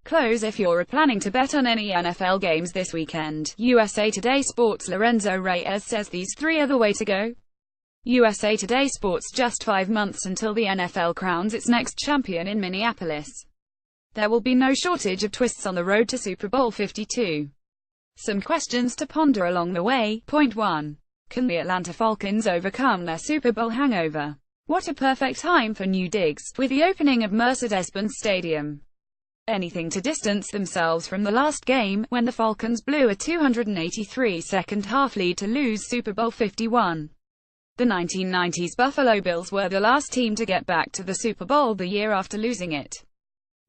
Close if you're planning to bet on any NFL games this weekend. USA Today Sports' Lorenzo Reyes says these three are the way to go. USA Today Sports: just 5 months until the NFL crowns its next champion in Minneapolis. There will be no shortage of twists on the road to Super Bowl 52. Some questions to ponder along the way. Point 1. Can the Atlanta Falcons overcome their Super Bowl hangover? What a perfect time for new digs, with the opening of Mercedes-Benz Stadium. Anything to distance themselves from the last game, when the Falcons blew a 283 second-half lead to lose Super Bowl 51. The 1990s Buffalo Bills were the last team to get back to the Super Bowl the year after losing it.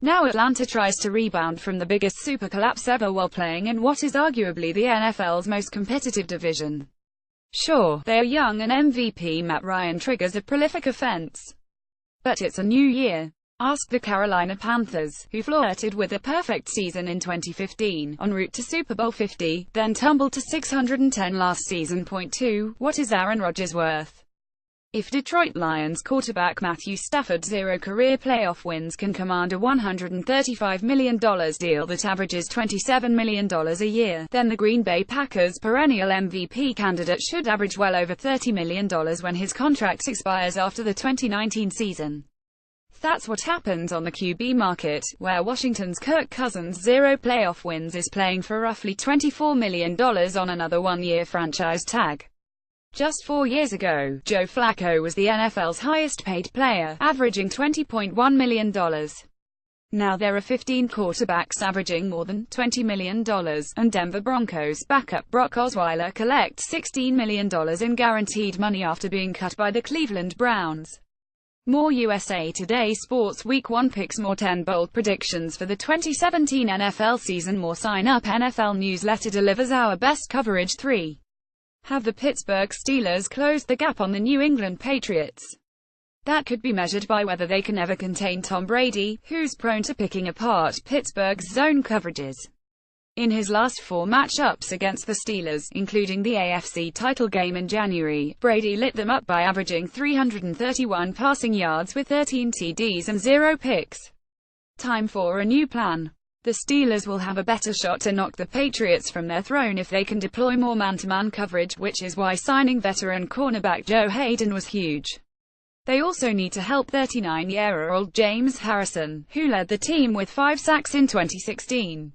Now Atlanta tries to rebound from the biggest super collapse ever while playing in what is arguably the NFL's most competitive division. Sure, they are young and MVP Matt Ryan triggers a prolific offense. But it's a new year. Ask the Carolina Panthers, who flirted with a perfect season in 2015, en route to Super Bowl 50, then tumbled to 610 last season. Point 2. What is Aaron Rodgers worth? If Detroit Lions quarterback Matthew Stafford's 0 career playoff wins can command a $135 million deal that averages $27 million a year, then the Green Bay Packers' perennial MVP candidate should average well over $30 million when his contract expires after the 2019 season. That's what happens on the QB market, where Washington's Kirk Cousins' 0 playoff wins is playing for roughly $24 million on another one-year franchise tag. Just 4 years ago, Joe Flacco was the NFL's highest-paid player, averaging $20.1 million. Now there are 15 quarterbacks averaging more than $20 million, and Denver Broncos backup Brock Osweiler collects $16 million in guaranteed money after being cut by the Cleveland Browns. More USA Today Sports Week 1 picks, more 10 bold predictions for the 2017 NFL season, more Sign Up NFL newsletter delivers our best coverage. 3. Have the Pittsburgh Steelers closed the gap on the New England Patriots? That could be measured by whether they can ever contain Tom Brady, who's prone to picking apart Pittsburgh's zone coverages. In his last 4 matchups against the Steelers, including the AFC title game in January, Brady lit them up by averaging 331 passing yards with 13 TDs and 0 picks. Time for a new plan. The Steelers will have a better shot to knock the Patriots from their throne if they can deploy more man-to-man coverage, which is why signing veteran cornerback Joe Hayden was huge. They also need to help 39-year-old James Harrison, who led the team with 5 sacks in 2016.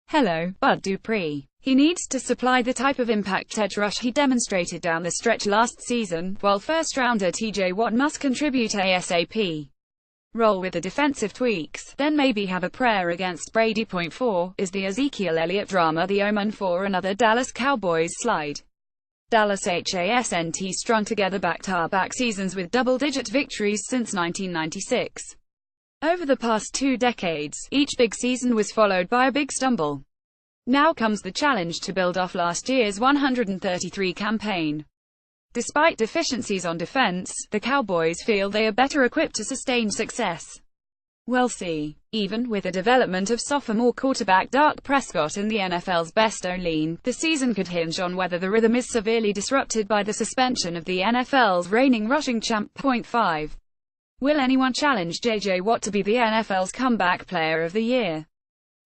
Hello, Bud Dupree. He needs to supply the type of impact edge rush he demonstrated down the stretch last season, while first-rounder TJ Watt must contribute ASAP. Roll with the defensive tweaks, then maybe have a prayer against Brady. Point 4. Is the Ezekiel Elliott drama the omen for another Dallas Cowboys slide? Dallas hasn't strung together back-to-back seasons with double-digit victories since 1996. Over the past 2 decades, each big season was followed by a big stumble. Now comes the challenge to build off last year's 133 campaign. Despite deficiencies on defense, the Cowboys feel they are better equipped to sustain success. We'll see. Even with the development of sophomore quarterback Dak Prescott in the NFL's best O-line, the season could hinge on whether the rhythm is severely disrupted by the suspension of the NFL's reigning rushing champ. Point 5. Will anyone challenge J.J. Watt to be the NFL's comeback player of the year?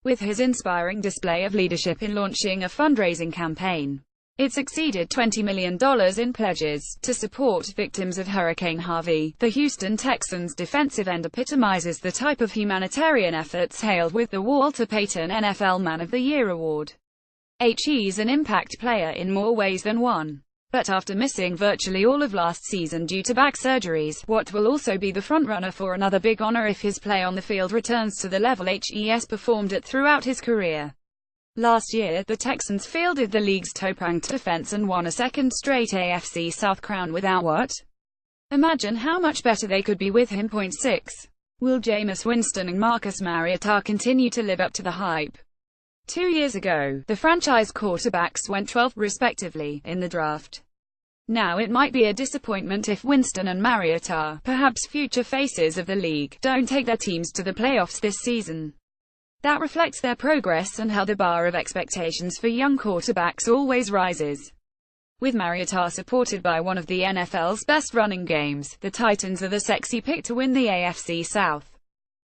With his inspiring display of leadership in launching a fundraising campaign, it's exceeded $20 million in pledges to support victims of Hurricane Harvey. The Houston Texans defensive end epitomizes the type of humanitarian efforts hailed with the Walter Payton NFL Man of the Year award. He's an impact player in more ways than one. But after missing virtually all of last season due to back surgeries, Watt will also be the frontrunner for another big honor if his play on the field returns to the level he's performed at throughout his career. Last year, the Texans fielded the league's top-ranked defense and won a second straight AFC South crown without Watt. Imagine how much better they could be with him. Point 6. Will Jameis Winston and Marcus Mariota continue to live up to the hype? 2 years ago, the franchise quarterbacks went 12th, respectively, in the draft. Now it might be a disappointment if Winston and Mariota, perhaps future faces of the league, don't take their teams to the playoffs this season. That reflects their progress and how the bar of expectations for young quarterbacks always rises. With Mariota supported by one of the NFL's best running games, the Titans are the sexy pick to win the AFC South.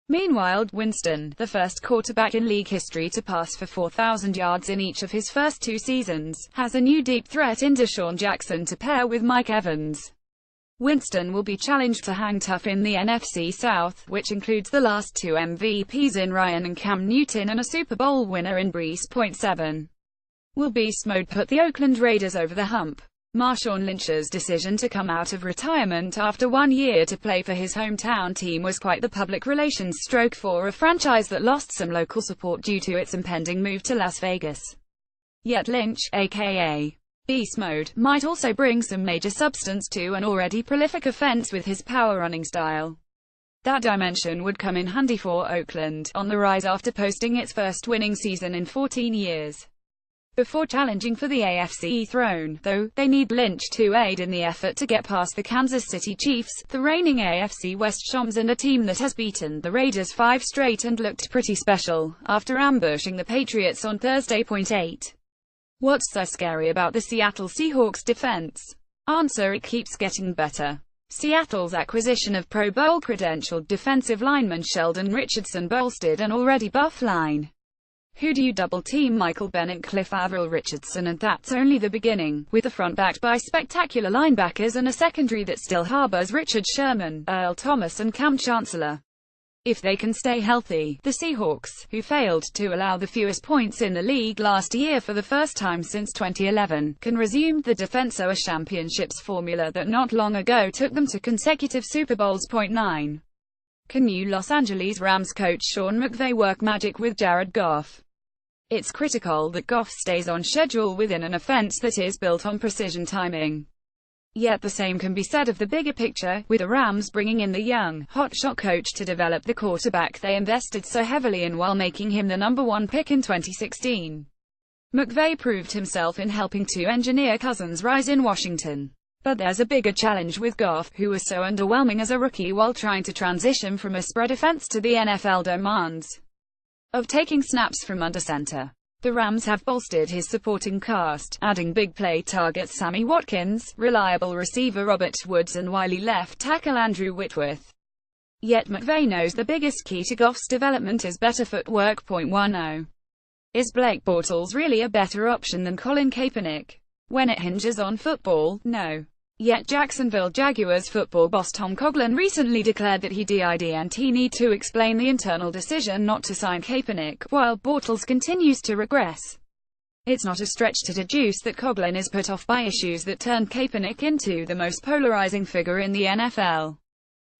Meanwhile, Winston, the first quarterback in league history to pass for 4,000 yards in each of his first 2 seasons, has a new deep threat in Deshaun Jackson to pair with Mike Evans. Winston will be challenged to hang tough in the NFC South, which includes the last 2 MVPs in Ryan and Cam Newton and a Super Bowl winner in Brees. 7. Will beast mode put the Oakland Raiders over the hump? Marshawn Lynch's decision to come out of retirement after 1 year to play for his hometown team was quite the public relations stroke for a franchise that lost some local support due to its impending move to Las Vegas. Yet Lynch, aka Beast Mode, might also bring some major substance to an already prolific offense with his power-running style. That dimension would come in handy for Oakland, on the rise after posting its first winning season in 14 years. Before challenging for the AFC throne, though, they need Lynch to aid in the effort to get past the Kansas City Chiefs, the reigning AFC West champs, and a team that has beaten the Raiders 5 straight and looked pretty special, after ambushing the Patriots on Thursday. 8. What's so scary about the Seattle Seahawks defense? Answer: it keeps getting better. Seattle's acquisition of Pro Bowl-credentialed defensive lineman Sheldon Richardson bolstered an already buff line. Who do you double-team? Michael Bennett, Cliff Avril, Richardson, and that's only the beginning, with the front backed by spectacular linebackers and a secondary that still harbors Richard Sherman, Earl Thomas and Cam Chancellor. If they can stay healthy, the Seahawks, who failed to allow the fewest points in the league last year for the first time since 2011, can resume the Defensor Championships formula that not long ago took them to consecutive Super Bowls. 9. Can new Los Angeles Rams coach Sean McVay work magic with Jared Goff? It's critical that Goff stays on schedule within an offense that is built on precision timing. Yet the same can be said of the bigger picture, with the Rams bringing in the young, hotshot coach to develop the quarterback they invested so heavily in while making him the #1 pick in 2016. McVay proved himself in helping to engineer Cousins' rise in Washington. But there's a bigger challenge with Goff, who was so underwhelming as a rookie while trying to transition from a spread offense to the NFL demands of taking snaps from under center. The Rams have bolstered his supporting cast, adding big play targets Sammy Watkins, reliable receiver Robert Woods and wily left tackle Andrew Whitworth. Yet McVay knows the biggest key to Goff's development is better footwork. 10. Is Blake Bortles really a better option than Colin Kaepernick? When it hinges on football, no. Yet Jacksonville Jaguars football boss Tom Coughlin recently declared that he didn't need to explain the internal decision not to sign Kaepernick, while Bortles continues to regress. It's not a stretch to deduce that Coughlin is put off by issues that turned Kaepernick into the most polarizing figure in the NFL.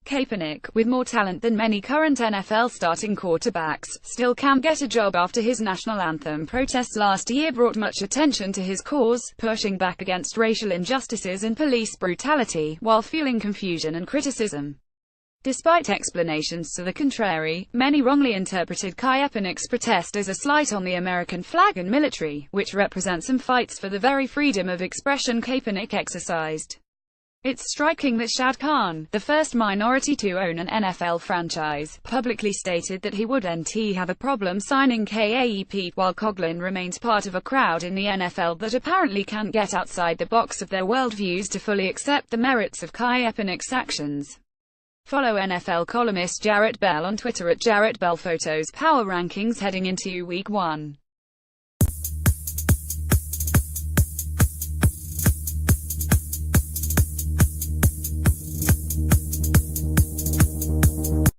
Kaepernick, with more talent than many current NFL starting quarterbacks, still can't get a job after his national anthem protests last year brought much attention to his cause, pushing back against racial injustices and police brutality, while fueling confusion and criticism. Despite explanations to the contrary, many wrongly interpreted Kaepernick's protest as a slight on the American flag and military, which represent some fights for the very freedom of expression Kaepernick exercised. It's striking that Shad Khan, the first minority to own an NFL franchise, publicly stated that he wouldn't have a problem signing Kaep, while Coughlin remains part of a crowd in the NFL that apparently can't get outside the box of their worldviews to fully accept the merits of Kaepernick's actions. Follow NFL columnist Jarrett Bell on Twitter at Jarrett Bell Photos Power Rankings heading into Week 1.